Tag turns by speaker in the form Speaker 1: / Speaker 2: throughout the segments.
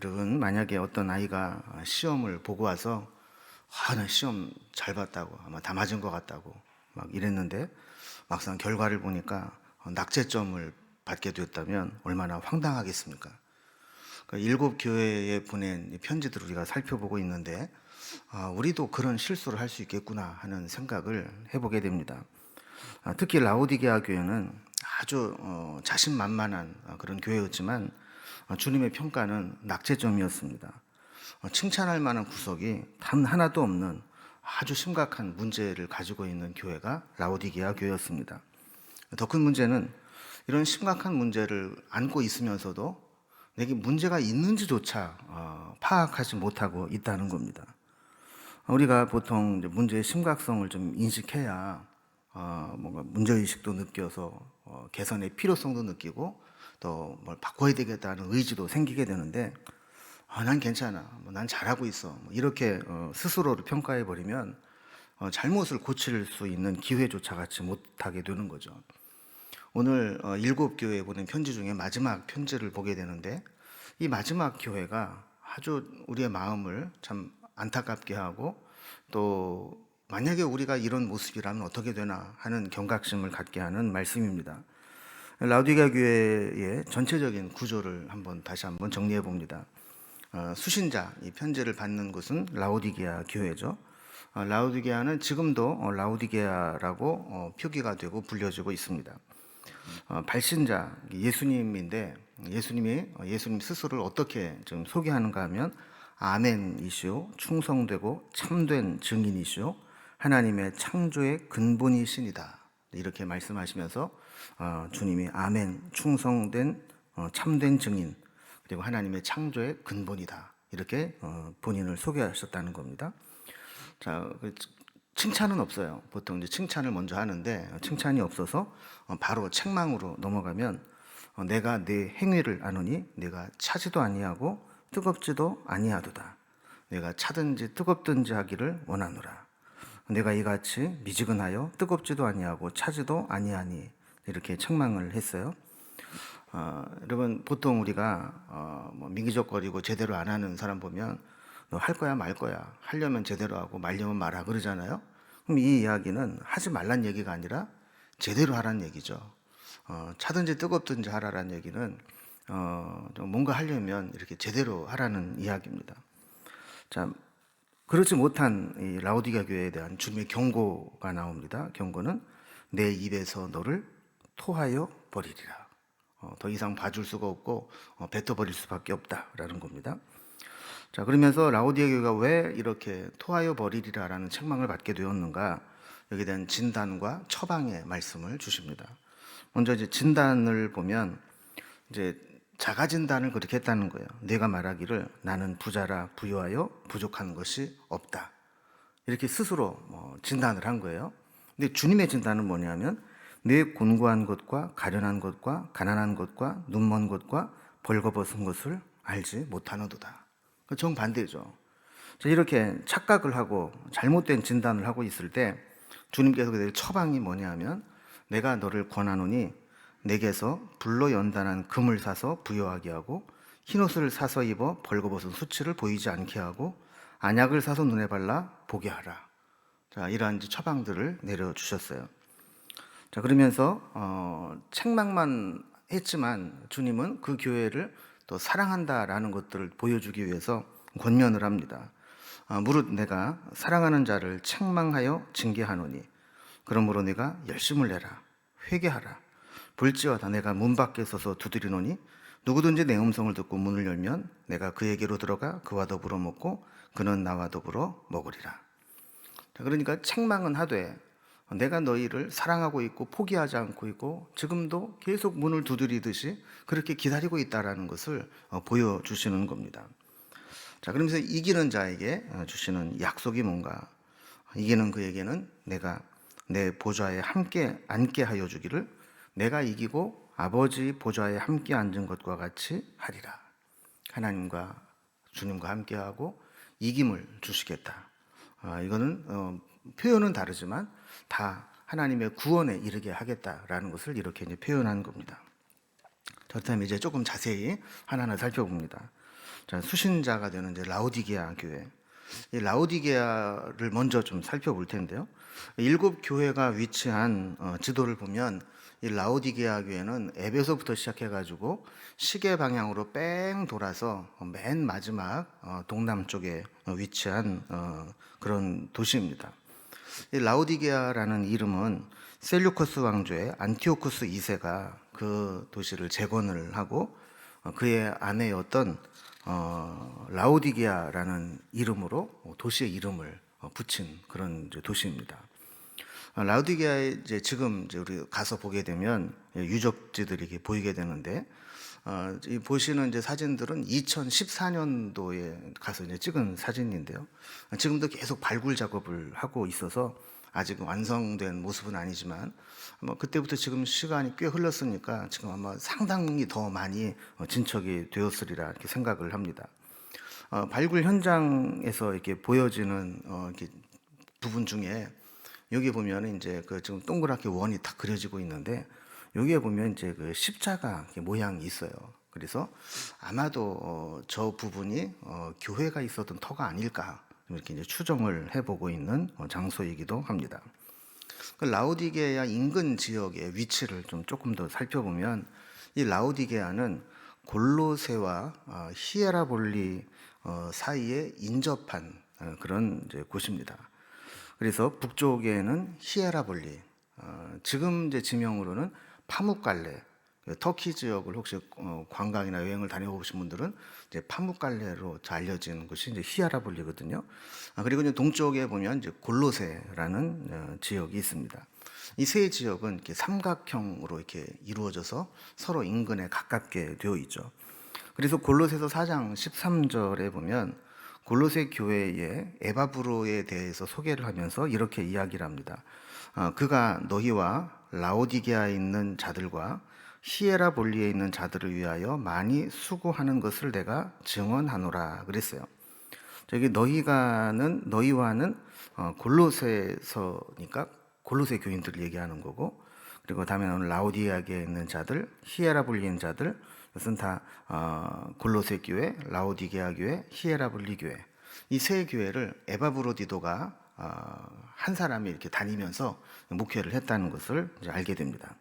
Speaker 1: 여러분, 만약에 어떤 아이가 시험을 보고 와서 나 시험 잘 봤다고, 아마 다 맞은 것 같다고 막 이랬는데 막상 결과를 보니까 낙제점을 받게 되었다면 얼마나 황당하겠습니까? 그러니까 일곱 교회에 보낸 이 편지들을 우리가 살펴보고 있는데 우리도 그런 실수를 할 수 있겠구나 하는 생각을 해보게 됩니다. 특히 라오디게아 교회는 아주 자신만만한 그런 교회였지만 주님의 평가는 낙제점이었습니다. 칭찬할 만한 구석이 단 하나도 없는 아주 심각한 문제를 가지고 있는 교회가 라오디게아 교회였습니다. 더 큰 문제는 이런 심각한 문제를 안고 있으면서도 내게 문제가 있는지조차 파악하지 못하고 있다는 겁니다. 우리가 보통 문제의 심각성을 좀 인식해야 뭔가 문제의식도 느껴서 개선의 필요성도 느끼고 또 뭘 바꿔야 되겠다는 의지도 생기게 되는데 난 괜찮아, 난 잘하고 있어, 이렇게 스스로를 평가해 버리면 잘못을 고칠 수 있는 기회조차 갖지 못하게 되는 거죠. 오늘 일곱 교회에 보낸 편지 중에 마지막 편지를 보게 되는데 이 마지막 교회가 아주 우리의 마음을 참 안타깝게 하고 또 만약에 우리가 이런 모습이라면 어떻게 되나 하는 경각심을 갖게 하는 말씀입니다. 라오디게아 교회의 전체적인 구조를 다시 한번 정리해 봅니다. 수신자, 이 편지를 받는 곳은 라오디게아 교회죠. 라오디게아는 지금도 라오디게아라고 표기가 되고 불려지고 있습니다. 발신자 예수님인데 예수님 스스로를 어떻게 좀 소개하는가 하면 아멘이시오, 충성되고 참된 증인이시오, 하나님의 창조의 근본이신이다, 이렇게 말씀하시면서 주님이 아멘, 충성된 참된 증인, 그리고 하나님의 창조의 근본이다, 이렇게 본인을 소개하셨다는 겁니다. 자, 칭찬은 없어요. 보통 이제 칭찬을 먼저 하는데 칭찬이 없어서 바로 책망으로 넘어가면 내가 네 행위를 아노니 내가 차지도 아니하고 뜨겁지도 아니하도다. 내가 차든지 뜨겁든지 하기를 원하노라. 내가 이같이 미지근하여 뜨겁지도 아니하고 차지도 아니하니, 이렇게 책망을 했어요. 여러분, 보통 우리가 민기적거리고 제대로 안 하는 사람 보면 너 할 거야 말 거야, 하려면 제대로 하고 말려면 말아, 그러잖아요. 그럼 이 이야기는 하지 말란 얘기가 아니라 제대로 하라는 얘기죠. 차든지 뜨겁든지 하라는 얘기는 뭔가 하려면 이렇게 제대로 하라는 이야기입니다. 자, 그렇지 못한 이 라오디게아 교회에 대한 주님의 경고가 나옵니다. 경고는 내 입에서 너를 토하여 버리리라. 더 이상 봐줄 수가 없고 뱉어버릴 수밖에 없다라는 겁니다. 자, 그러면서 라오디게아 교회가 왜 이렇게 토하여 버리리라라는 책망을 받게 되었는가, 여기에 대한 진단과 처방의 말씀을 주십니다. 먼저 이제 진단을 보면 이제 자가 진단을 그렇게 했다는 거예요. 내가 말하기를 나는 부자라 부유하여 부족한 것이 없다, 이렇게 스스로 진단을 한 거예요. 근데 주님의 진단은 뭐냐면 내 곤고한 것과 가련한 것과 가난한 것과 눈먼 것과 벌거벗은 것을 알지 못하노도다. 정반대죠. 이렇게 착각을 하고 잘못된 진단을 하고 있을 때 주님께서 그들 처방이 뭐냐면 내가 너를 권하노니 내게서 불로 연단한 금을 사서 부여하게 하고 흰옷을 사서 입어 벌거벗은 수치를 보이지 않게 하고 안약을 사서 눈에 발라 보게 하라. 자, 이러한 처방들을 내려주셨어요. 자, 그러면서 책망만 했지만 주님은 그 교회를 또 사랑한다라는 것들을 보여주기 위해서 권면을 합니다. 무릇 내가 사랑하는 자를 책망하여 징계하노니 그러므로 내가 열심을 내라, 회개하라. 볼지어다 내가 문 밖에 서서 두드리노니 누구든지 내 음성을 듣고 문을 열면 내가 그에게로 들어가 그와 더불어 먹고 그는 나와 더불어 먹으리라. 자, 그러니까 책망은 하되 내가 너희를 사랑하고 있고 포기하지 않고 있고 지금도 계속 문을 두드리듯이 그렇게 기다리고 있다라는 것을 보여주시는 겁니다. 자, 그러면서 이기는 자에게 주시는 약속이 뭔가, 이기는 그에게는 내가 내 보좌에 함께 앉게 하여 주기를 내가 이기고 아버지 보좌에 함께 앉은 것과 같이 하리라. 하나님과 주님과 함께하고 이김을 주시겠다. 이거는 표현은 다르지만 다 하나님의 구원에 이르게 하겠다라는 것을 이렇게 이제 표현한 겁니다. 그렇다면 이제 조금 자세히 하나하나 살펴봅니다. 자, 수신자가 되는 이제 라오디게아 교회. 이 라오디게아를 먼저 좀 살펴볼 텐데요. 일곱 교회가 위치한 지도를 보면 이 라오디게아 교회는 에베소부터 시작해가지고 시계 방향으로 뺑 돌아서 맨 마지막 동남쪽에 위치한 그런 도시입니다. 이 라오디게아라는 이름은 셀루커스 왕조의 안티오쿠스 2세가 그 도시를 재건을 하고 그의 아내였던 라오디게아라는 이름으로 도시의 이름을 붙인 그런 도시입니다. 라오디게아에 이제 지금 이제 우리 가서 보게 되면 유적지들이 이렇게 보이게 되는데 이 보시는 이제 사진들은 2014년도에 가서 이제 찍은 사진인데요. 지금도 계속 발굴 작업을 하고 있어서 아직 완성된 모습은 아니지만 그때부터 지금 시간이 꽤 흘렀으니까 지금 아마 상당히 더 많이 진척이 되었으리라 이렇게 생각을 합니다. 발굴 현장에서 이렇게 보여지는 이렇게 부분 중에 여기 보면 이제 그 지금 동그랗게 원이 딱 그려지고 있는데 여기에 보면 이제 그 십자가 모양이 있어요. 그래서 아마도 저 부분이 교회가 있었던 터가 아닐까 이렇게 이제 추정을 해보고 있는 장소이기도 합니다. 그 라오디게아 인근 지역의 위치를 좀 조금 더 살펴보면 이 라오디게아는 골로새와 히에라볼리 사이에 인접한 그런 이제 곳입니다. 그래서 북쪽에는 히에라볼리, 지금 이제 지명으로는 파묵갈레, 터키 지역을 혹시 관광이나 여행을 다녀보신 분들은 이제 파묵갈레로 알려진 곳이 이제 히에라볼리거든요. 그리고 이제 동쪽에 보면 이제 골로새라는 지역이 있습니다. 이 세 지역은 이렇게 삼각형으로 이렇게 이루어져서 서로 인근에 가깝게 되어 있죠. 그래서 골로새서 4장 13절에 보면 골로새 교회의 에바브로에 대해서 소개를 하면서 이렇게 이야기를 합니다. 그가 너희와 라오디게아에 있는 자들과 히에라볼리에 있는 자들을 위하여 많이 수고하는 것을 내가 증언하노라 그랬어요. 저기 너희와는 골로새서니까 골로새 교인들을 얘기하는 거고, 그리고 다음에는 라오디게아에 있는 자들, 히에라볼리에 있는 자들, 이것은 다 골로새 교회, 라오디게아 교회, 히에라볼리 교회, 이 세 교회를 에바브로디도가 한 사람이 이렇게 다니면서 목회를 했다는 것을 이제 알게 됩니다.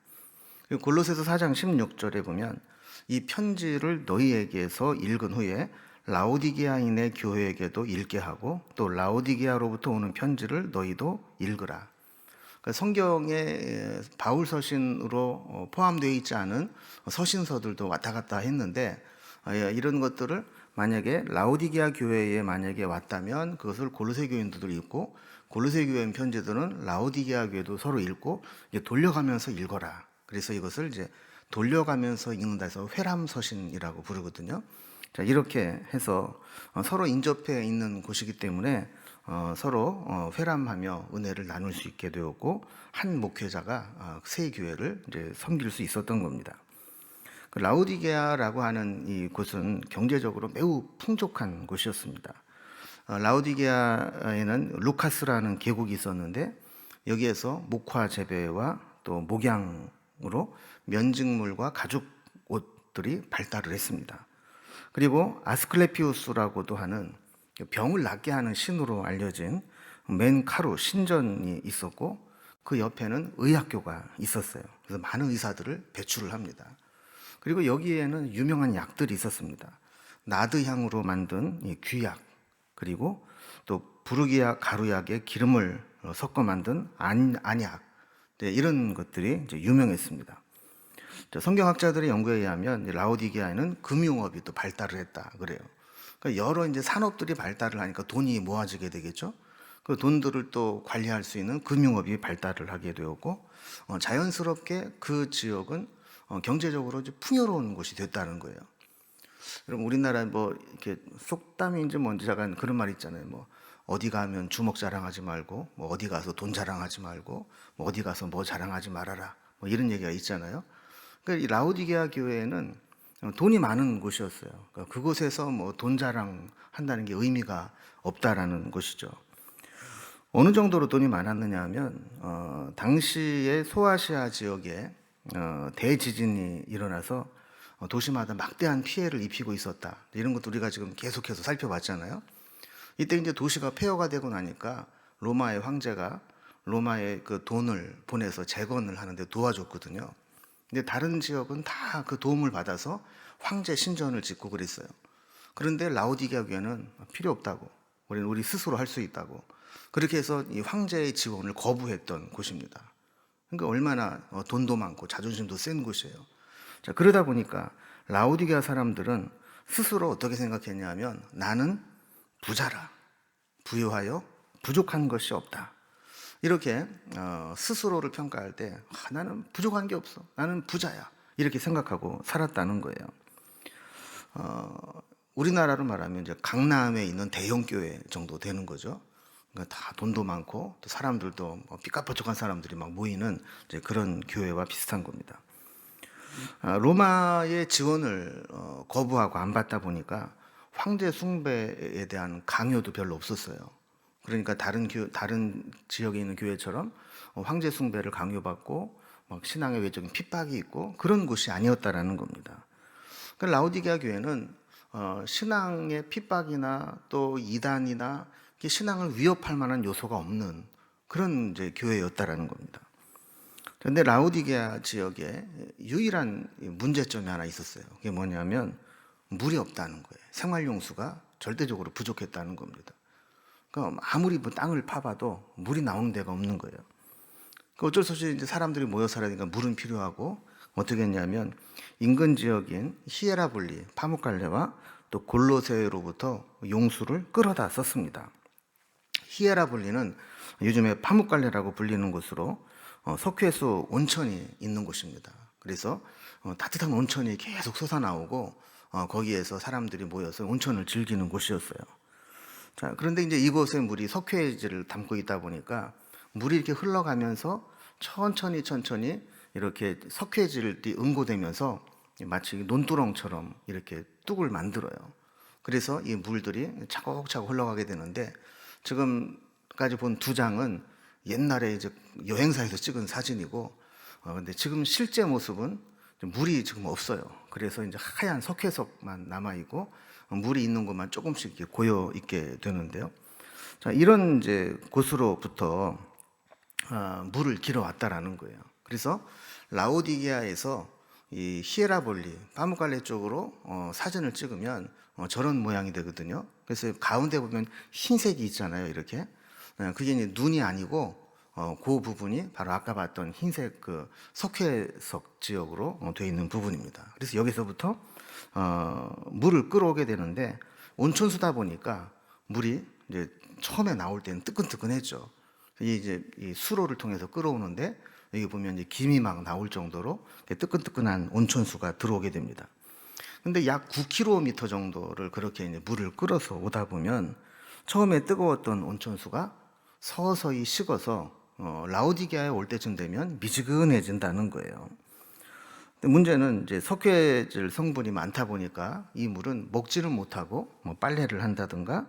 Speaker 1: 그리고 골로새서 4장 16절에 보면 이 편지를 너희에게서 읽은 후에 라오디게아인의 교회에게도 읽게 하고 또 라오디게아로부터 오는 편지를 너희도 읽으라. 성경에 바울 서신으로 포함되어 있지 않은 서신서들도 왔다 갔다 했는데 이런 것들을 만약에 라오디게아 교회에 만약에 왔다면 그것을 골로새 교인들도 읽고 골로새 교회 편지들은 라오디게아 교회도 서로 읽고 이제 돌려가면서 읽어라. 그래서 이것을 이제 돌려가면서 읽는다 해서 회람 서신이라고 부르거든요. 자, 이렇게 해서 서로 인접해 있는 곳이기 때문에 서로 회람하며 은혜를 나눌 수 있게 되었고 한 목회자가 세 교회를 이제 섬길 수 있었던 겁니다. 그 라오디게아라고 하는 이 곳은 경제적으로 매우 풍족한 곳이었습니다. 라오디게아에는 루카스라는 계곡이 있었는데 여기에서 목화 재배와 또 목양으로 면직물과 가죽 옷들이 발달을 했습니다. 그리고 아스클레피우스라고도 하는 병을 낫게 하는 신으로 알려진 맨카루 신전이 있었고 그 옆에는 의학교가 있었어요. 그래서 많은 의사들을 배출을 합니다. 그리고 여기에는 유명한 약들이 있었습니다. 나드향으로 만든 이 귀약, 그리고 또 부르기야 가루약에 기름을 섞어 만든 안약, 이런 것들이 이제 유명했습니다. 성경학자들의 연구에 의하면 라오디게아에는 금융업이 또 발달을 했다 그래요. 그러니까 여러 이제 산업들이 발달을 하니까 돈이 모아지게 되겠죠. 그 돈들을 또 관리할 수 있는 금융업이 발달을 하게 되었고 자연스럽게 그 지역은 경제적으로 이제 풍요로운 곳이 됐다는 거예요. 여러분 우리나라 뭐 이렇게 속담인지 뭔지 약간 그런 말 있잖아요. 뭐 어디 가면 주먹 자랑하지 말고, 뭐 어디 가서 돈 자랑하지 말고, 뭐 어디 가서 뭐 자랑하지 말아라. 뭐 이런 얘기가 있잖아요. 그러니까 이 라오디게아 교회는 돈이 많은 곳이었어요. 그러니까 그곳에서 뭐 돈 자랑한다는 게 의미가 없다라는 것이죠. 어느 정도로 돈이 많았느냐 하면 당시에 소아시아 지역에 대지진이 일어나서 도시마다 막대한 피해를 입히고 있었다. 이런 것도 우리가 지금 계속해서 살펴봤잖아요. 이때 이제 도시가 폐허가 되고 나니까 로마의 황제가 로마에 그 돈을 보내서 재건을 하는데 도와줬거든요. 근데 다른 지역은 다 그 도움을 받아서 황제 신전을 짓고 그랬어요. 그런데 라오디게아 교회는 필요 없다고, 우리는 우리 스스로 할 수 있다고, 그렇게 해서 이 황제의 지원을 거부했던 곳입니다. 그러니까 얼마나 돈도 많고 자존심도 센 곳이에요. 자, 그러다 보니까 라오디게아 사람들은 스스로 어떻게 생각했냐면, 나는 부자라, 부유하여 부족한 것이 없다. 이렇게 스스로를 평가할 때 나는 부족한 게 없어, 나는 부자야, 이렇게 생각하고 살았다는 거예요. 우리나라로 말하면 이제 강남에 있는 대형 교회 정도 되는 거죠. 그러니까 다 돈도 많고 또 사람들도 삐까뻔쩍한 사람들이 막 모이는 이제 그런 교회와 비슷한 겁니다. 로마의 지원을 거부하고 안 받다 보니까 황제 숭배에 대한 강요도 별로 없었어요. 그러니까 다른 지역에 있는 교회처럼 황제 숭배를 강요받고 막 신앙의 외적인 핍박이 있고 그런 곳이 아니었다라는 겁니다. 그러니까 라오디게아 교회는 신앙의 핍박이나 또 이단이나 신앙을 위협할 만한 요소가 없는 그런 이제 교회였다라는 겁니다. 그런데 라오디게아 지역에 유일한 문제점이 하나 있었어요. 그게 뭐냐면 물이 없다는 거예요. 생활용수가 절대적으로 부족했다는 겁니다. 그러니까 아무리 뭐 땅을 파봐도 물이 나오는 데가 없는 거예요. 어쩔 수 없이 이제 사람들이 모여 살아야 되니까 물은 필요하고, 어떻게 했냐면 인근 지역인 히에라볼리, 파묵갈레와 또 골로새로부터 용수를 끌어다 썼습니다. 히에라볼리는 요즘에 파묵갈레라고 불리는 곳으로 석회수 온천이 있는 곳입니다. 그래서 따뜻한 온천이 계속 솟아나오고 거기에서 사람들이 모여서 온천을 즐기는 곳이었어요. 자, 그런데 이제 이곳의 물이 석회질을 담고 있다 보니까 물이 이렇게 흘러가면서 천천히 이렇게 석회질이 응고되면서 마치 논두렁처럼 이렇게 뚝을 만들어요. 그래서 이 물들이 차곡차곡 흘러가게 되는데, 지금까지 본 두 장은 옛날에 이제 여행사에서 찍은 사진이고, 근데 지금 실제 모습은 물이 지금 없어요. 그래서 이제 하얀 석회석만 남아있고, 물이 있는 곳만 조금씩 이렇게 고여 있게 되는데요. 자, 이런 이제 곳으로부터 물을 길어왔다라는 거예요. 그래서 라오디게아에서 이 히에라볼리, 파묵갈레 쪽으로 사진을 찍으면 저런 모양이 되거든요. 그래서 가운데 보면 흰색이 있잖아요, 이렇게. 그게 이제 눈이 아니고 그 부분이 바로 아까 봤던 흰색 그 석회석 지역으로 되어 있는 부분입니다. 그래서 여기서부터 물을 끌어오게 되는데, 온천수다 보니까 물이 이제 처음에 나올 때는 뜨끈뜨끈했죠. 이제 이 수로를 통해서 끌어오는데, 여기 보면 이제 김이 막 나올 정도로 뜨끈뜨끈한 온천수가 들어오게 됩니다. 근데 약 9km 정도를 그렇게 이제 물을 끌어서 오다 보면 처음에 뜨거웠던 온천수가 서서히 식어서 라오디게아에 올 때쯤 되면 미지근해진다는 거예요. 근데 문제는 이제 석회질 성분이 많다 보니까 이 물은 먹지를 못하고 뭐 빨래를 한다든가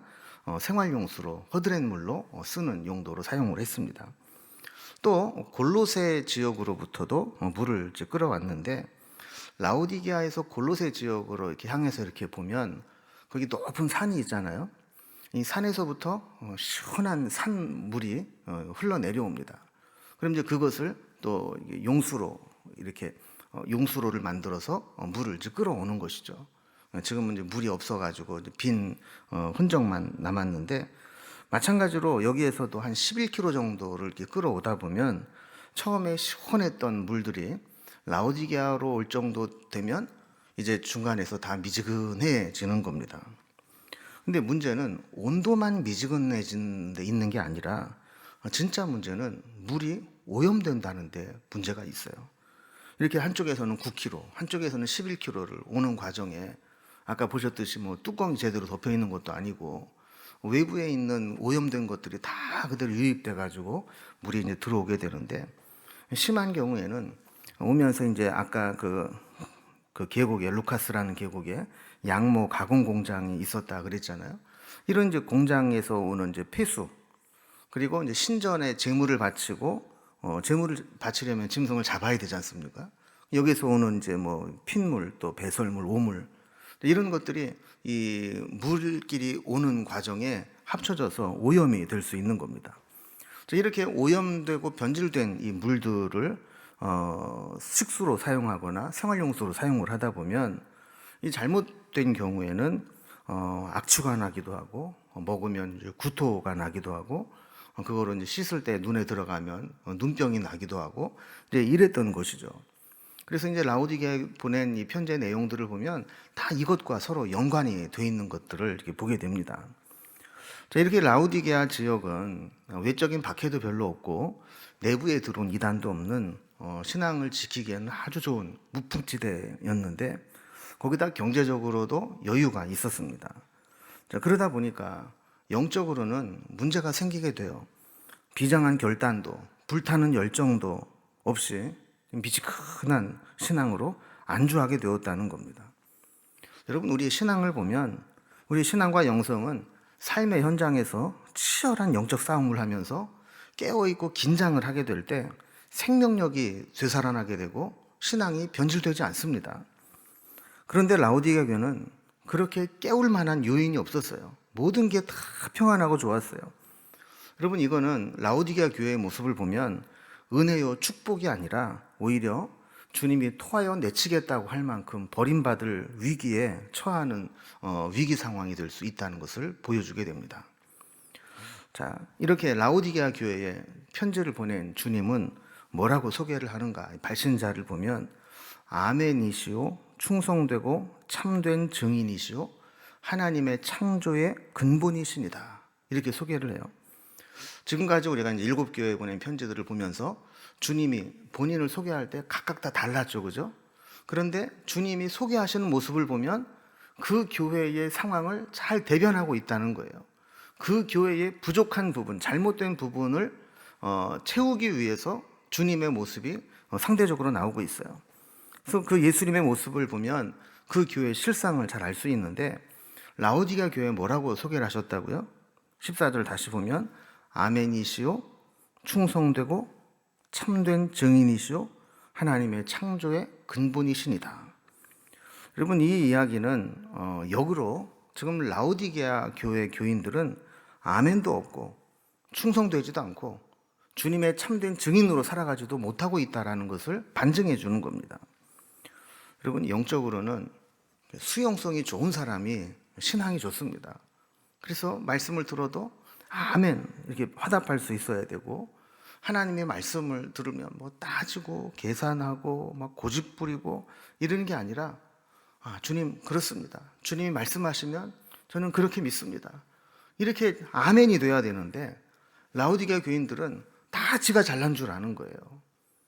Speaker 1: 생활용수로 허드렛 물로 쓰는 용도로 사용을 했습니다. 또 골로새 지역으로부터도 물을 이제 끌어왔는데, 라오디게아에서 골로새 지역으로 이렇게 향해서 이렇게 보면 거기 높은 산이 있잖아요. 이 산에서부터 시원한 산물이 흘러내려옵니다. 그럼 이제 그것을 또 용수로 이렇게 용수로를 만들어서 물을 이제 끌어오는 것이죠. 지금은 이제 물이 없어가지고 빈 흔적만 남았는데, 마찬가지로 여기에서도 한 11km 정도를 이렇게 끌어오다 보면 처음에 시원했던 물들이 라오디게아로 올 정도 되면 이제 중간에서 다 미지근해지는 겁니다. 근데 문제는 온도만 미지근해진 데 있는 게 아니라, 진짜 문제는 물이 오염된다는 데 문제가 있어요. 이렇게 한쪽에서는 9km, 한쪽에서는 11km를 오는 과정에 아까 보셨듯이 뭐 뚜껑이 제대로 덮여 있는 것도 아니고 외부에 있는 오염된 것들이 다 그대로 유입돼 가지고 물이 이제 들어오게 되는데, 심한 경우에는 오면서 이제 아까 그 계곡에, 루카스라는 계곡에 양모 가공 공장이 있었다 그랬잖아요. 이런 이제 공장에서 오는 이제 폐수, 그리고 이제 신전에 제물을 바치고 제물을 바치려면 짐승을 잡아야 되지 않습니까? 여기서 오는 이제 뭐 핏물, 또 배설물, 오물, 이런 것들이 이 물끼리 오는 과정에 합쳐져서 오염이 될 수 있는 겁니다. 이렇게 오염되고 변질된 이 물들을 식수로 사용하거나 생활용수로 사용을 하다 보면 이 잘못된 경우에는 악취가 나기도 하고, 먹으면 이제 구토가 나기도 하고, 그거를 이제 씻을 때 눈에 들어가면 눈병이 나기도 하고, 이제 이랬던 것이죠. 그래서 이제 라오디게아에 보낸 이 편지의 내용들을 보면 다 이것과 서로 연관이 돼 있는 것들을 이렇게 보게 됩니다. 자, 이렇게 라오디게아 지역은 외적인 박해도 별로 없고 내부에 들어온 이단도 없는 신앙을 지키기에는 아주 좋은 무풍지대였는데, 거기다 경제적으로도 여유가 있었습니다. 자, 그러다 보니까 영적으로는 문제가 생기게 돼요. 비장한 결단도, 불타는 열정도 없이 미지근한 신앙으로 안주하게 되었다는 겁니다. 여러분, 우리의 신앙을 보면 우리 신앙과 영성은 삶의 현장에서 치열한 영적 싸움을 하면서 깨어있고 긴장을 하게 될 때 생명력이 되살아나게 되고 신앙이 변질되지 않습니다. 그런데 라오디게아 교회는 그렇게 깨울 만한 요인이 없었어요. 모든 게 다 평안하고 좋았어요. 여러분, 이거는 라오디게아 교회의 모습을 보면 은혜요 축복이 아니라 오히려 주님이 토하여 내치겠다고 할 만큼 버림받을 위기에 처하는 위기 상황이 될 수 있다는 것을 보여주게 됩니다. 자, 이렇게 라오디게아 교회에 편지를 보낸 주님은 뭐라고 소개를 하는가? 발신자를 보면 아멘이시오, 충성되고 참된 증인이시오, 하나님의 창조의 근본이시니다, 이렇게 소개를 해요. 지금까지 우리가 이제 7교회에 보낸 편지들을 보면서 주님이 본인을 소개할 때 각각 다 달랐죠, 그죠? 그런데 주님이 소개하시는 모습을 보면 그 교회의 상황을 잘 대변하고 있다는 거예요. 그 교회의 부족한 부분, 잘못된 부분을 채우기 위해서 주님의 모습이 상대적으로 나오고 있어요. 그래서 그 예수님의 모습을 보면 그 교회의 실상을 잘 알 수 있는데, 라오디게아 교회에 뭐라고 소개를 하셨다고요? 14절 다시 보면 아멘이시오, 충성되고 참된 증인이시오, 하나님의 창조의 근본이시니다. 여러분, 이 이야기는 역으로 지금 라오디게아 교회 교인들은 아멘도 없고 충성되지도 않고 주님의 참된 증인으로 살아가지도 못하고 있다는 것을 반증해 주는 겁니다. 여러분, 영적으로는 수용성이 좋은 사람이 신앙이 좋습니다. 그래서 말씀을 들어도 아멘 이렇게 화답할 수 있어야 되고, 하나님의 말씀을 들으면 뭐 따지고 계산하고 막 고집부리고 이러는 게 아니라 주님 그렇습니다, 주님이 말씀하시면 저는 그렇게 믿습니다, 이렇게 아멘이 돼야 되는데, 라오디게아 교인들은 다 지가 잘난 줄 아는 거예요.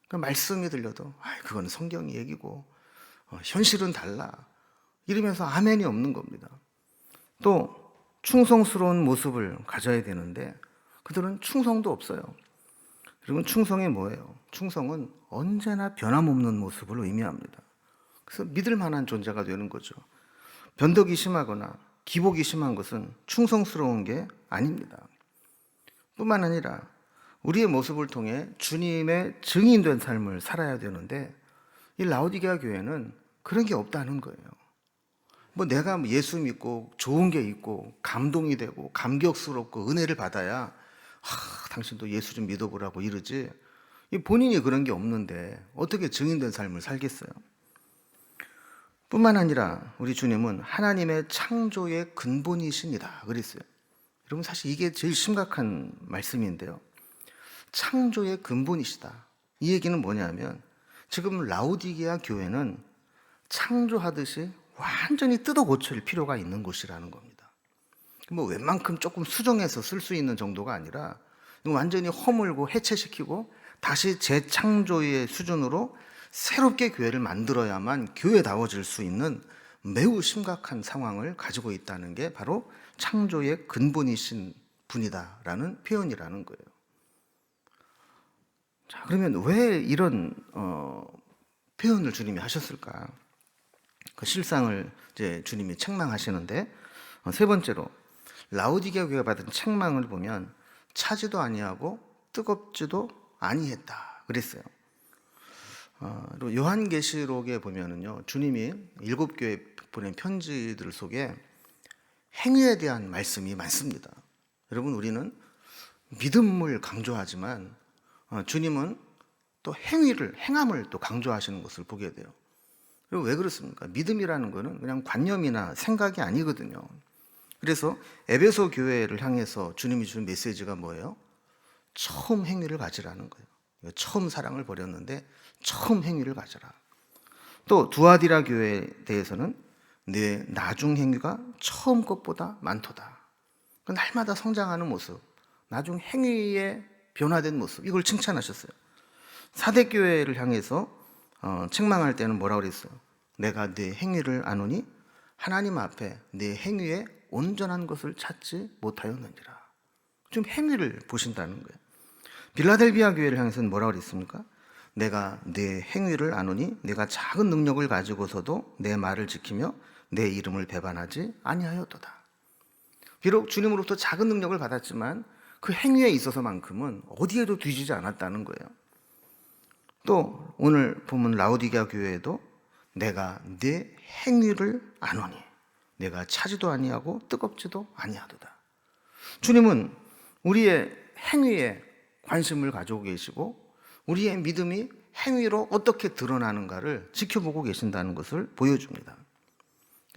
Speaker 1: 그 말씀이 들려도 그건 성경이 얘기고 현실은 달라 이러면서 아멘이 없는 겁니다. 또 충성스러운 모습을 가져야 되는데 그들은 충성도 없어요. 여러분, 충성이 뭐예요? 충성은 언제나 변함없는 모습을 의미합니다. 그래서 믿을 만한 존재가 되는 거죠. 변덕이 심하거나 기복이 심한 것은 충성스러운 게 아닙니다. 뿐만 아니라 우리의 모습을 통해 주님의 증인된 삶을 살아야 되는데, 이 라오디게아 교회는 그런 게 없다는 거예요. 뭐 내가 예수 믿고 좋은 게 있고 감동이 되고 감격스럽고 은혜를 받아야 당신도 예수 좀 믿어보라고 이러지, 본인이 그런 게 없는데 어떻게 증인된 삶을 살겠어요? 뿐만 아니라 우리 주님은 하나님의 창조의 근본이십니다 그랬어요. 여러분, 사실 이게 제일 심각한 말씀인데요. 창조의 근본이시다, 이 얘기는 뭐냐면 지금 라오디게아 교회는 창조하듯이 완전히 뜯어 고칠 필요가 있는 곳이라는 겁니다. 뭐 웬만큼 조금 수정해서 쓸 수 있는 정도가 아니라 완전히 허물고 해체시키고 다시 재창조의 수준으로 새롭게 교회를 만들어야만 교회다워질 수 있는 매우 심각한 상황을 가지고 있다는 게 바로 창조의 근본이신 분이다라는 표현이라는 거예요. 자, 그러면 왜 이런 표현을 주님이 하셨을까? 그 실상을 이제 주님이 책망하시는데, 세 번째로 라오디게아 교회가 받은 책망을 보면 차지도 아니하고 뜨겁지도 아니했다 그랬어요. 그리고 요한계시록에 보면은요, 주님이 7교회 보낸 편지들 속에 행위에 대한 말씀이 많습니다. 여러분, 우리는 믿음을 강조하지만 주님은 또 행함을 또 강조하시는 것을 보게 돼요. 그리고 왜 그렇습니까? 믿음이라는 것은 그냥 관념이나 생각이 아니거든요. 그래서 에베소 교회를 향해서 주님이 준 메시지가 뭐예요? 처음 행위를 가지라는 거예요. 처음 사랑을 버렸는데 처음 행위를 가져라. 또 두아디라 교회에 대해서는 내 나중 행위가 처음 것보다 많도다. 날마다 성장하는 모습, 나중 행위에 변화된 모습, 이걸 칭찬하셨어요. 사대교회를 향해서 책망할 때는 뭐라고 그랬어요? 내가 네 행위를 아노니 하나님 앞에 네 행위에 온전한 것을 찾지 못하였느니라. 지금 행위를 보신다는 거예요. 빌라델비아 교회를 향해서는 뭐라고 그랬습니까? 내가 네 행위를 아노니 내가 작은 능력을 가지고서도 내 말을 지키며 내 이름을 배반하지 아니하였도다. 비록 주님으로부터 작은 능력을 받았지만 그 행위에 있어서만큼은 어디에도 뒤지지 않았다는 거예요. 또 오늘 보면 라오디게아 교회에도 내가 네 행위를 아노니 내가 차지도 아니하고 뜨겁지도 아니하도다. 주님은 우리의 행위에 관심을 가지고 계시고 우리의 믿음이 행위로 어떻게 드러나는가를 지켜보고 계신다는 것을 보여줍니다.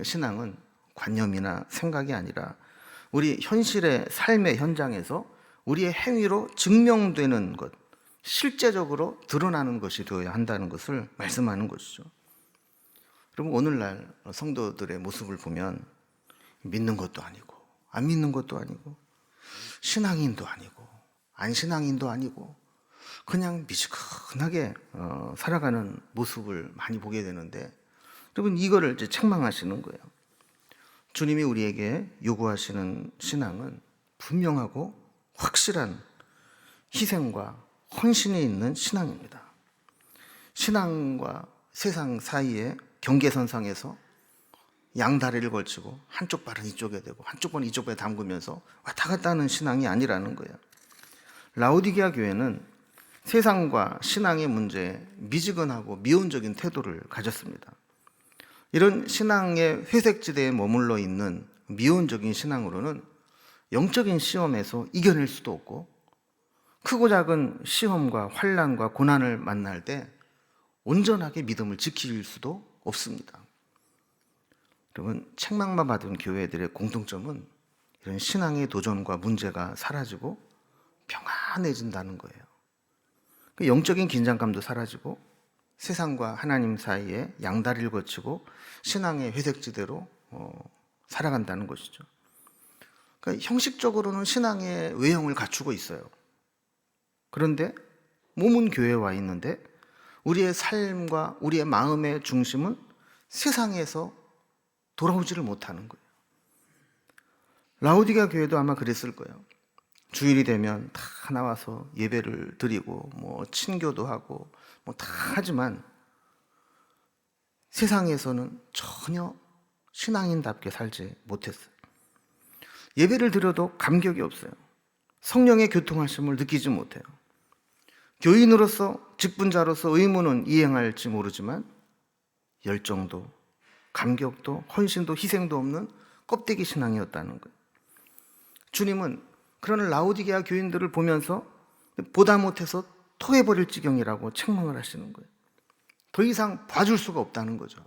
Speaker 1: 신앙은 관념이나 생각이 아니라 우리 현실의 삶의 현장에서 우리의 행위로 증명되는 것, 실제적으로 드러나는 것이 되어야 한다는 것을 말씀하는 것이죠. 여러분, 오늘날 성도들의 모습을 보면 믿는 것도 아니고 안 믿는 것도 아니고 신앙인도 아니고 안 신앙인도 아니고 그냥 미지근하게 살아가는 모습을 많이 보게 되는데, 여러분, 이거를 이제 책망하시는 거예요. 주님이 우리에게 요구하시는 신앙은 분명하고 확실한 희생과 헌신이 있는 신앙입니다. 신앙과 세상 사이에 경계선상에서 양다리를 걸치고 한쪽 발은 이쪽에 대고 한쪽 발은 이쪽에 담그면서 왔다 갔다 하는 신앙이 아니라는 거예요. 라오디게아 교회는 세상과 신앙의 문제에 미지근하고 미온적인 태도를 가졌습니다. 이런 신앙의 회색지대에 머물러 있는 미온적인 신앙으로는 영적인 시험에서 이겨낼 수도 없고 크고 작은 시험과 환난과 고난을 만날 때 온전하게 믿음을 지킬 수도 없습니다. 여러분, 책망만 받은 교회들의 공통점은 이런 신앙의 도전과 문제가 사라지고 평안해진다는 거예요. 영적인 긴장감도 사라지고 세상과 하나님 사이에 양다리를 거치고 신앙의 회색지대로 살아간다는 것이죠. 그러니까 형식적으로는 신앙의 외형을 갖추고 있어요. 그런데 몸은 교회에 와 있는데 우리의 삶과 우리의 마음의 중심은 세상에서 돌아오지를 못하는 거예요. 라오디게아 교회도 아마 그랬을 거예요. 주일이 되면 다 나와서 예배를 드리고 친교도 하고 다 하지만 세상에서는 전혀 신앙인답게 살지 못했어요. 예배를 드려도 감격이 없어요. 성령의 교통하심을 느끼지 못해요. 교인으로서 직분자로서 의무는 이행할지 모르지만 열정도 감격도 헌신도 희생도 없는 껍데기 신앙이었다는 거예요. 주님은 그런 라오디게아 교인들을 보면서 보다 못해서 토해버릴 지경이라고 책망을 하시는 거예요. 더 이상 봐줄 수가 없다는 거죠.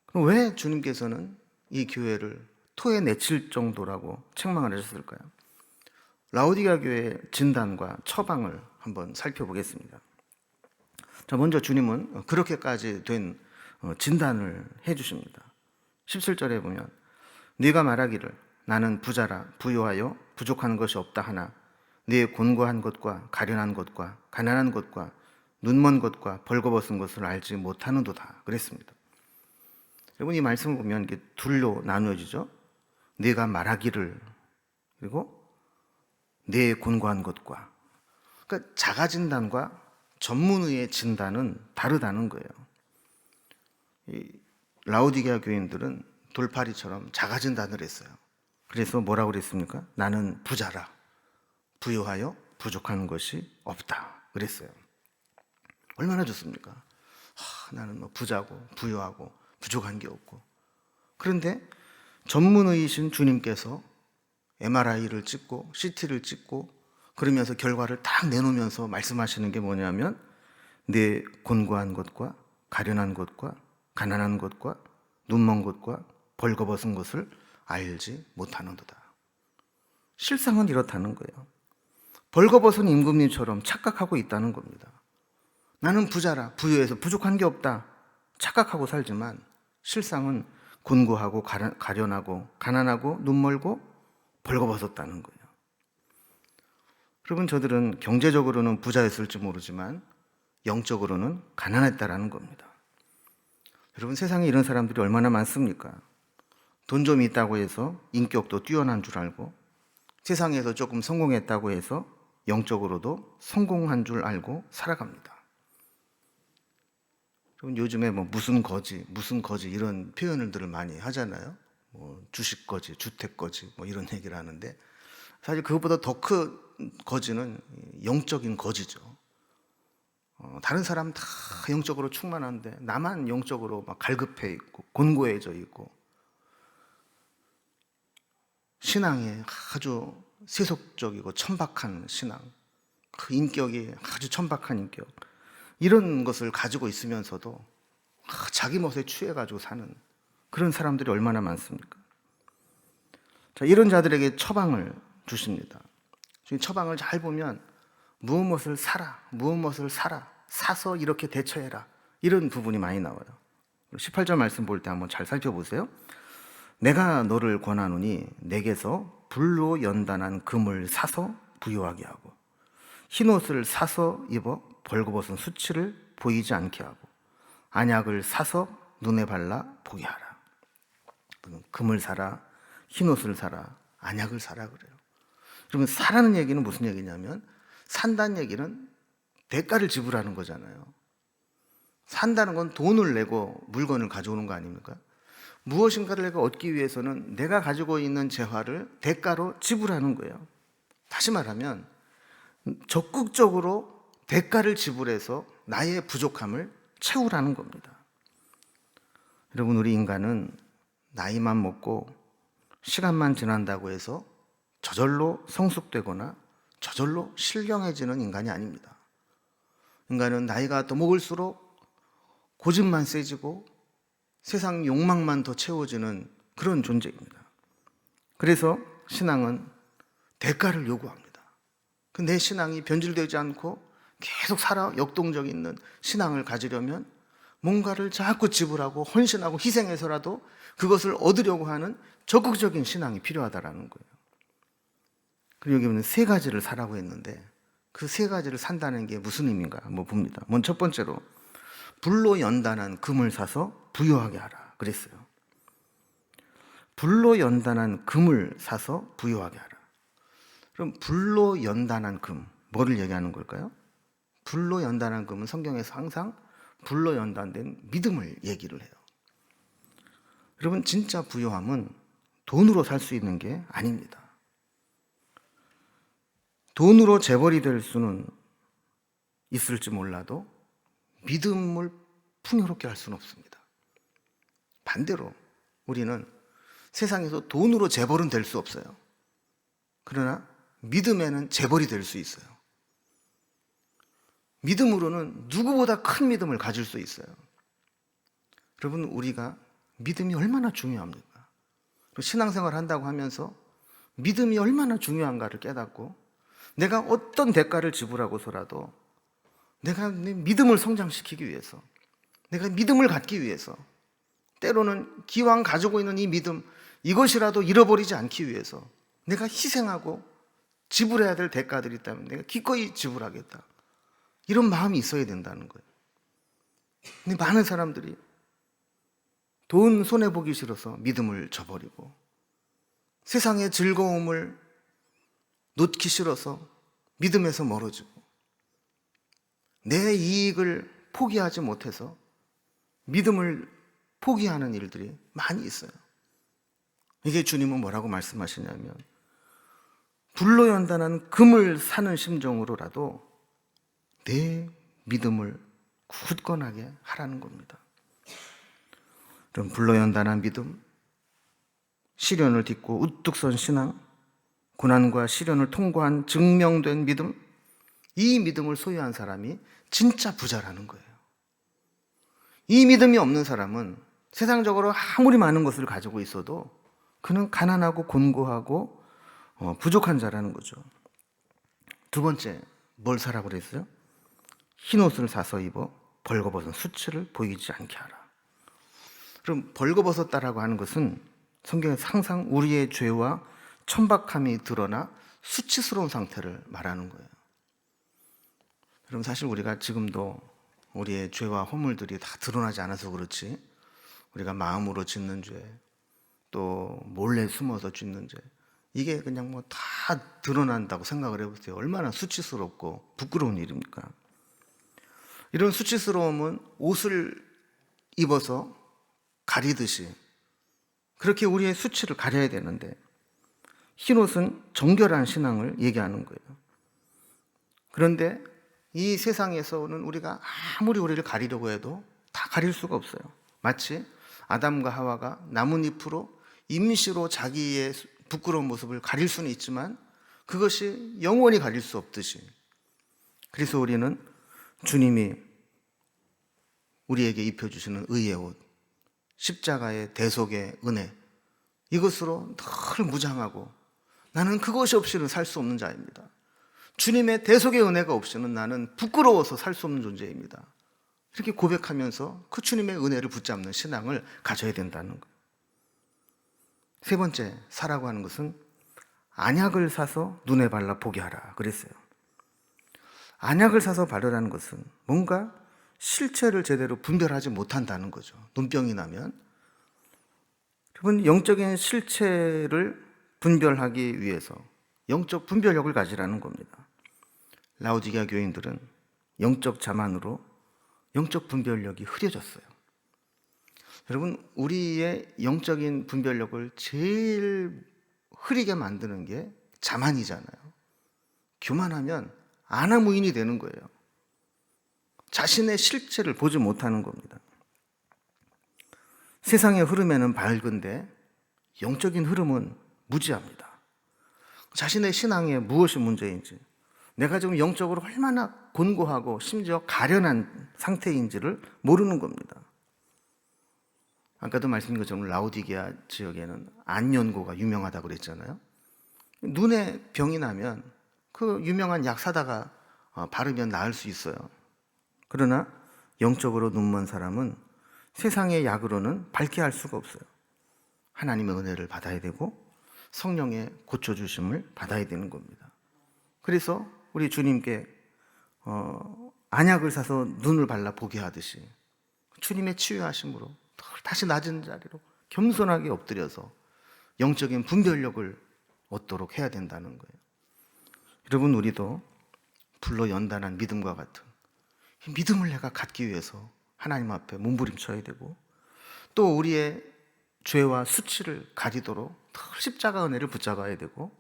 Speaker 1: 그럼 왜 주님께서는 이 교회를 토해내칠 정도라고 책망을 하셨을까요? 라오디게아 교회의 진단과 처방을 한번 살펴보겠습니다. 자, 먼저 주님은 그렇게까지 된 진단을 해주십니다. 17절에 보면 네가 말하기를 나는 부자라 부요하여 부족한 것이 없다 하나 네 곤고한 것과 가련한 것과 가난한 것과 눈먼 것과 벌거벗은 것을 알지 못하는도다 그랬습니다. 여러분, 이 말씀을 보면 이게 둘로 나누어지죠. 네가 말하기를, 그리고 네 곤고한 것과. 그러니까 자가 진단과 전문의의 진단은 다르다는 거예요. 이 라오디게아 교인들은 돌팔이처럼 자가 진단을 했어요. 그래서 뭐라고 그랬습니까? 나는 부자라 부요하여 부족한 것이 없다. 그랬어요. 얼마나 좋습니까? 나는 뭐 부자고 부유하고 부족한 게 없고. 그런데 전문의이신 주님께서 MRI를 찍고 CT를 찍고 그러면서 결과를 딱 내놓으면서 말씀하시는 게 뭐냐면, 내 곤고한 것과 가련한 것과 가난한 것과 눈먼 것과 벌거벗은 것을 알지 못하는도다. 실상은 이렇다는 거예요. 벌거벗은 임금님처럼 착각하고 있다는 겁니다. 나는 부자라, 부유해서 부족한 게 없다 착각하고 살지만 실상은 곤고하고 가련하고 가난하고 눈멀고 벌거벗었다는 거예요. 여러분, 저들은 경제적으로는 부자였을지 모르지만 영적으로는 가난했다라는 겁니다. 여러분, 세상에 이런 사람들이 얼마나 많습니까? 돈 좀 있다고 해서 인격도 뛰어난 줄 알고, 세상에서 조금 성공했다고 해서 영적으로도 성공한 줄 알고 살아갑니다. 여러분, 요즘에 뭐 무슨 거지 이런 표현들을 많이 하잖아요. 뭐 주식 거지, 주택 거지, 뭐 이런 얘기를 하는데, 사실 그것보다 더 큰 거지는 영적인 거지죠. 다른 사람 다 영적으로 충만한데 나만 영적으로 막 갈급해 있고 곤고해져 있고, 신앙이 아주 세속적이고 천박한 신앙, 그 인격이 아주 천박한 인격, 이런 것을 가지고 있으면서도 자기 멋에 취해가지고 사는 그런 사람들이 얼마나 많습니까? 자, 이런 자들에게 처방을 주십니다. 처방을 잘 보면 무엇을 사라, 무엇을 사라, 사서 이렇게 대처해라, 이런 부분이 많이 나와요. 18절 말씀 볼 때 한번 잘 살펴보세요. 내가 너를 권하노니 내게서 불로 연단한 금을 사서 부유하게 하고 흰옷을 사서 입어 벌거벗은 수치를 보이지 않게 하고 안약을 사서 눈에 발라 보게 하라. 금을 사라, 흰옷을 사라, 안약을 사라 그래요. 그러면 사라는 얘기는 무슨 얘기냐면, 산다는 얘기는 대가를 지불하는 거잖아요. 산다는 건 돈을 내고 물건을 가져오는 거 아닙니까? 무엇인가를 내가 얻기 위해서는 내가 가지고 있는 재화를 대가로 지불하는 거예요. 다시 말하면 적극적으로 대가를 지불해서 나의 부족함을 채우라는 겁니다. 여러분, 우리 인간은 나이만 먹고 시간만 지난다고 해서 저절로 성숙되거나 저절로 신령해지는 인간이 아닙니다. 인간은 나이가 더 먹을수록 고집만 세지고 세상 욕망만 더 채워지는 그런 존재입니다. 그래서 신앙은 대가를 요구합니다. 내 신앙이 변질되지 않고 계속 역동적 있는 신앙을 가지려면 뭔가를 자꾸 지불하고 헌신하고 희생해서라도 그것을 얻으려고 하는 적극적인 신앙이 필요하다라는 거예요. 그리고 여기 보면 세 가지를 사라고 했는데, 그 세 가지를 산다는 게 무슨 의미인가 한번 봅니다. 먼저 첫 번째로 불로 연단한 금을 사서 부유하게 하라 그랬어요. 불로 연단한 금을 사서 부유하게 하라. 그럼 불로 연단한 금, 뭐를 얘기하는 걸까요? 불로 연단한 금은 성경에서 항상 불로 연단된 믿음을 얘기를 해요. 여러분, 진짜 부유함은 돈으로 살 수 있는 게 아닙니다. 돈으로 재벌이 될 수는 있을지 몰라도 믿음을 풍요롭게 할 수는 없습니다. 반대로 우리는 세상에서 돈으로 재벌은 될 수 없어요. 그러나 믿음에는 재벌이 될 수 있어요. 믿음으로는 누구보다 큰 믿음을 가질 수 있어요. 여러분, 우리가 믿음이 얼마나 중요합니까? 신앙생활 한다고 하면서 믿음이 얼마나 중요한가를 깨닫고, 내가 어떤 대가를 지불하고서라도 내가 내 믿음을 성장시키기 위해서, 내가 믿음을 갖기 위해서, 때로는 기왕 가지고 있는 이 믿음, 이것이라도 잃어버리지 않기 위해서 내가 희생하고 지불해야 될 대가들이 있다면 내가 기꺼이 지불하겠다, 이런 마음이 있어야 된다는 거예요. 근데 많은 사람들이 돈 손해보기 싫어서 믿음을 저버리고, 세상의 즐거움을 놓기 싫어서 믿음에서 멀어지고, 내 이익을 포기하지 못해서 믿음을 포기하는 일들이 많이 있어요. 이게 주님은 뭐라고 말씀하시냐면, 불로 연단한 금을 사는 심정으로라도 내 믿음을 굳건하게 하라는 겁니다. 그럼 불러연단한 믿음, 시련을 딛고 우뚝 선 신앙, 고난과 시련을 통과한 증명된 믿음, 이 믿음을 소유한 사람이 진짜 부자라는 거예요. 이 믿음이 없는 사람은 세상적으로 아무리 많은 것을 가지고 있어도 그는 가난하고 곤고하고 부족한 자라는 거죠. 두 번째, 뭘 사라고 그랬어요? 흰 옷을 사서 입어 벌거벗은 수치를 보이지 않게 하라. 그럼 벌거벗었다라고 하는 것은 성경에서 항상 우리의 죄와 천박함이 드러나 수치스러운 상태를 말하는 거예요. 그럼 사실 우리가 지금도 우리의 죄와 허물들이 다 드러나지 않아서 그렇지, 우리가 마음으로 짓는 죄, 또 몰래 숨어서 짓는 죄, 이게 그냥 뭐 다 드러난다고 생각을 해보세요. 얼마나 수치스럽고 부끄러운 일입니까? 이런 수치스러움은 옷을 입어서 가리듯이 그렇게 우리의 수치를 가려야 되는데, 흰옷은 정결한 신앙을 얘기하는 거예요. 그런데 이 세상에서는 우리가 아무리 우리를 가리려고 해도 다 가릴 수가 없어요. 마치 아담과 하와가 나뭇잎으로 임시로 자기의 부끄러운 모습을 가릴 수는 있지만 그것이 영원히 가릴 수 없듯이, 그래서 우리는 주님이 우리에게 입혀주시는 의의 옷, 십자가의 대속의 은혜, 이것으로 늘 무장하고, 나는 그것이 없이는 살 수 없는 자입니다. 주님의 대속의 은혜가 없이는 나는 부끄러워서 살 수 없는 존재입니다. 이렇게 고백하면서 그 주님의 은혜를 붙잡는 신앙을 가져야 된다는 거예요. 세 번째, 사라고 하는 것은 안약을 사서 눈에 발라 보게 하라 그랬어요. 안약을 사서 바르라는 것은 뭔가 실체를 제대로 분별하지 못한다는 거죠. 눈병이 나면. 여러분, 영적인 실체를 분별하기 위해서 영적 분별력을 가지라는 겁니다. 라오디게아 교인들은 영적 자만으로 영적 분별력이 흐려졌어요. 여러분, 우리의 영적인 분별력을 제일 흐리게 만드는 게 자만이잖아요. 교만하면 아나무인이 되는 거예요. 자신의 실체를 보지 못하는 겁니다. 세상의 흐름에는 밝은데 영적인 흐름은 무지합니다. 자신의 신앙에 무엇이 문제인지, 내가 지금 영적으로 얼마나 곤고하고 심지어 가련한 상태인지를 모르는 겁니다. 아까도 말씀드린 것처럼 라오디게아 지역에는 안연고가 유명하다고 그랬잖아요. 눈에 병이 나면 그 유명한 약 사다가 바르면 나을 수 있어요. 그러나 영적으로 눈먼 사람은 세상의 약으로는 밝게 할 수가 없어요. 하나님의 은혜를 받아야 되고 성령의 고쳐주심을 받아야 되는 겁니다. 그래서 우리 주님께 안약을 사서 눈을 발라 보게 하듯이 주님의 치유하심으로 다시 낮은 자리로 겸손하게 엎드려서 영적인 분별력을 얻도록 해야 된다는 거예요. 여러분, 우리도 불로 연단한 믿음과 같은 이 믿음을 내가 갖기 위해서 하나님 앞에 몸부림쳐야 되고, 또 우리의 죄와 수치를 가리도록 십자가 은혜를 붙잡아야 되고,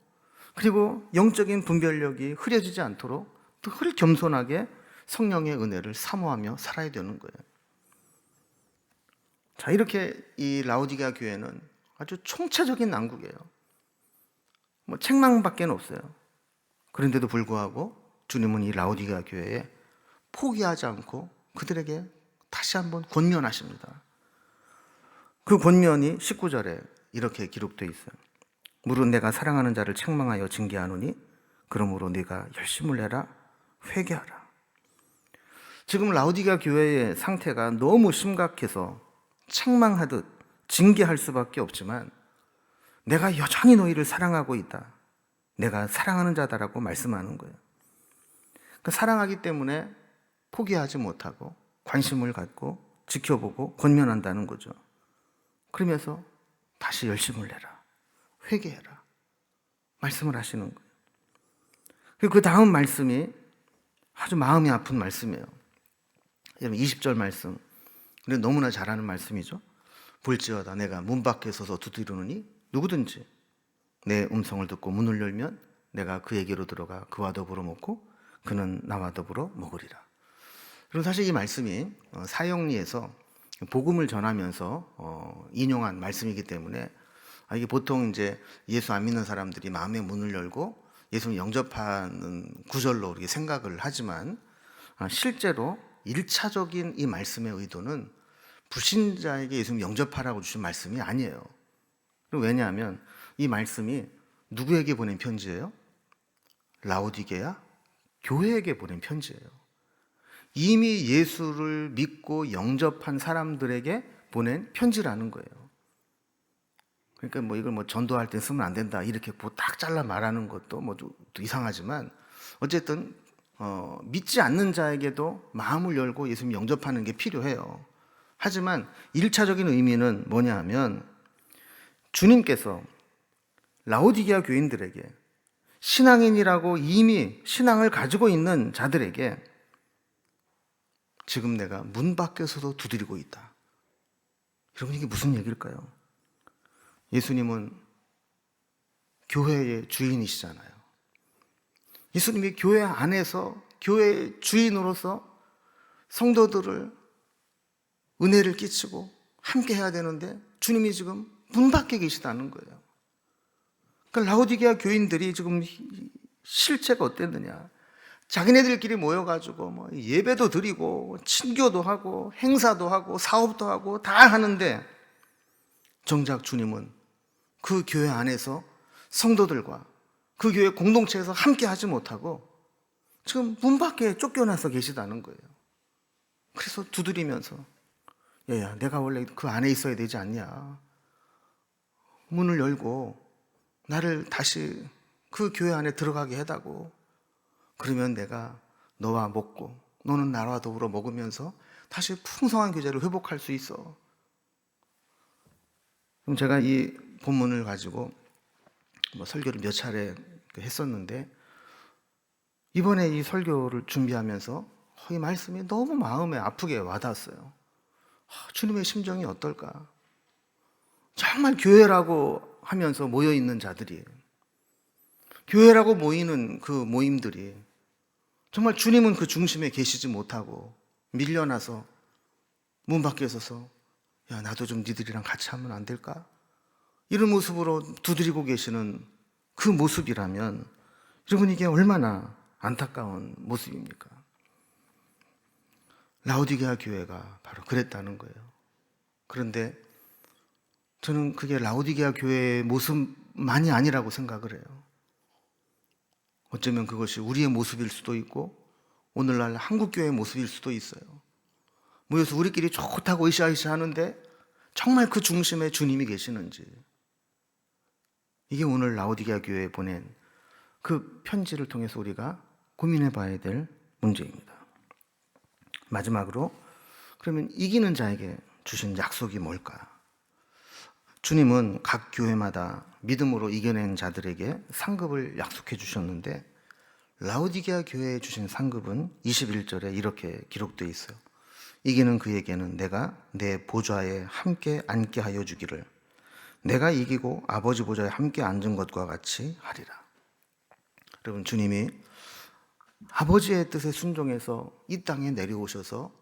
Speaker 1: 그리고 영적인 분별력이 흐려지지 않도록 늘 겸손하게 성령의 은혜를 사모하며 살아야 되는 거예요. 자, 이렇게 이 라오디게아 교회는 아주 총체적인 난국이에요. 뭐 책망밖에 없어요. 그런데도 불구하고 주님은 이 라오디게아 교회에 포기하지 않고 그들에게 다시 한번 권면하십니다. 그 권면이 19절에 이렇게 기록되어 있어요. 무릇 내가 사랑하는 자를 책망하여 징계하노니 그러므로 네가 열심을 내라, 회개하라. 지금 라오디게아 교회의 상태가 너무 심각해서 책망하듯 징계할 수밖에 없지만, 내가 여전히 너희를 사랑하고 있다, 내가 사랑하는 자다라고 말씀하는 거예요. 그 사랑하기 때문에 포기하지 못하고 관심을 갖고 지켜보고 권면한다는 거죠. 그러면서 다시 열심을 내라, 회개해라 말씀을 하시는 거예요. 그리고 그 다음 말씀이 아주 마음이 아픈 말씀이에요. 여러분, 20절 말씀, 우리는 너무나 잘 아는 말씀이죠. 볼지어다 내가 문 밖에 서서 두드리노니 누구든지 내 음성을 듣고 문을 열면 내가 그에게로 들어가 그와 더불어 먹고 그는 나와 더불어 먹으리라. 그리고 사실 이 말씀이 사형리에서 복음을 전하면서 인용한 말씀이기 때문에 이게 보통 이제 예수 안 믿는 사람들이 마음의 문을 열고 예수를 영접하는 구절로 우리가 생각을 하지만 실제로 1차적인 이 말씀의 의도는 불신자에게 예수님 영접하라고 주신 말씀이 아니에요. 왜냐하면 이 말씀이 누구에게 보낸 편지예요? 라오디게아 교회에게 보낸 편지예요. 이미 예수를 믿고 영접한 사람들에게 보낸 편지라는 거예요. 그러니까 이걸 전도할 때 쓰면 안 된다 이렇게 딱 잘라 말하는 것도 또 이상하지만 어쨌든 믿지 않는 자에게도 마음을 열고 예수님 영접하는 게 필요해요. 하지만 1차적인 의미는 뭐냐 하면 주님께서 라오디게아 교인들에게 신앙인이라고 이미 신앙을 가지고 있는 자들에게 지금 내가 문 밖에서도 두드리고 있다. 여러분 이게 무슨 얘기일까요? 예수님은 교회의 주인이시잖아요. 예수님이 교회 안에서 교회의 주인으로서 성도들을 은혜를 끼치고 함께 해야 되는데 주님이 지금 문 밖에 계시다는 거예요. 그러니까 라오디게아 교인들이 지금 실체가 어땠느냐? 자기네들끼리 모여가지고 예배도 드리고 친교도 하고 행사도 하고 사업도 하고 다 하는데 정작 주님은 그 교회 안에서 성도들과 그 교회 공동체에서 함께 하지 못하고 지금 문 밖에 쫓겨나서 계시다는 거예요. 그래서 두드리면서 야, 내가 원래 그 안에 있어야 되지 않냐? 문을 열고 나를 다시 그 교회 안에 들어가게 해다고. 그러면 내가 너와 먹고 너는 나와 더불어 먹으면서 다시 풍성한 교제를 회복할 수 있어. 그럼 제가 이 본문을 가지고 설교를 몇 차례 했었는데 이번에 이 설교를 준비하면서 이 말씀이 너무 마음에 아프게 와닿았어요. 주님의 심정이 어떨까? 정말 교회라고 하면서 모여있는 자들이, 교회라고 모이는 그 모임들이 정말 주님은 그 중심에 계시지 못하고 밀려나서 문 밖에 서서 야, 나도 좀 니들이랑 같이 하면 안 될까? 이런 모습으로 두드리고 계시는 그 모습이라면 여러분 이게 얼마나 안타까운 모습입니까? 라오디게아 교회가 바로 그랬다는 거예요. 그런데 저는 그게 라오디게아 교회의 모습만이 아니라고 생각을 해요. 어쩌면 그것이 우리의 모습일 수도 있고 오늘날 한국교회의 모습일 수도 있어요. 모여서 우리끼리 좋다고 으쌰으쌰 하는데 정말 그 중심에 주님이 계시는지, 이게 오늘 라오디게아 교회에 보낸 그 편지를 통해서 우리가 고민해 봐야 될 문제입니다. 마지막으로 그러면 이기는 자에게 주신 약속이 뭘까? 주님은 각 교회마다 믿음으로 이겨낸 자들에게 상급을 약속해 주셨는데 라오디게아 교회에 주신 상급은 21절에 이렇게 기록되어 있어요. 이기는 그에게는 내가 내 보좌에 함께 앉게 하여 주기를 내가 이기고 아버지 보좌에 함께 앉은 것과 같이 하리라. 여러분 주님이 아버지의 뜻에 순종해서 이 땅에 내려오셔서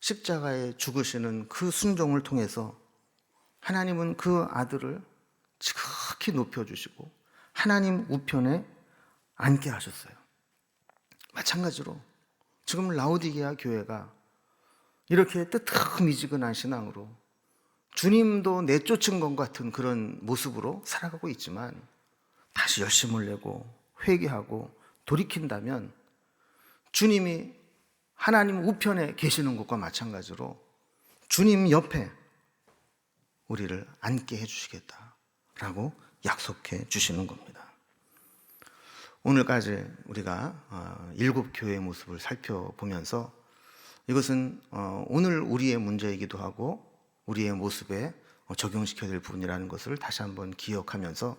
Speaker 1: 십자가에 죽으시는 그 순종을 통해서 하나님은 그 아들을 지극히 높여주시고 하나님 우편에 앉게 하셨어요. 마찬가지로 지금 라오디게아 교회가 이렇게 뜨뜻미지근한 신앙으로 주님도 내쫓은 것 같은 그런 모습으로 살아가고 있지만 다시 열심을 내고 회개하고 돌이킨다면 주님이 하나님 우편에 계시는 것과 마찬가지로 주님 옆에 우리를 앉게 해주시겠다라고 약속해 주시는 겁니다. 오늘까지 우리가 7 교회의 모습을 살펴보면서 이것은 오늘 우리의 문제이기도 하고 우리의 모습에 적용시켜야 될 부분이라는 것을 다시 한번 기억하면서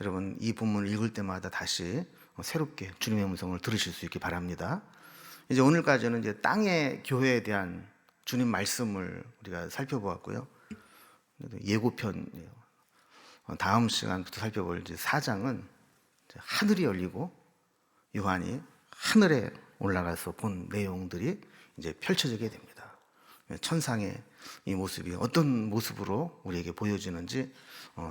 Speaker 1: 여러분 이 본문을 읽을 때마다 다시 새롭게 주님의 음성을 들으실 수 있기 바랍니다. 이제 오늘까지는 이제 땅의 교회에 대한 주님 말씀을 우리가 살펴보았고요. 예고편이에요. 다음 시간부터 살펴볼 이제 4장은 하늘이 열리고 요한이 하늘에 올라가서 본 내용들이 이제 펼쳐지게 됩니다. 천상의 이 모습이 어떤 모습으로 우리에게 보여지는지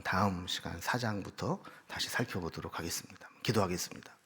Speaker 1: 다음 시간 4장부터 다시 살펴보도록 하겠습니다. 기도하겠습니다.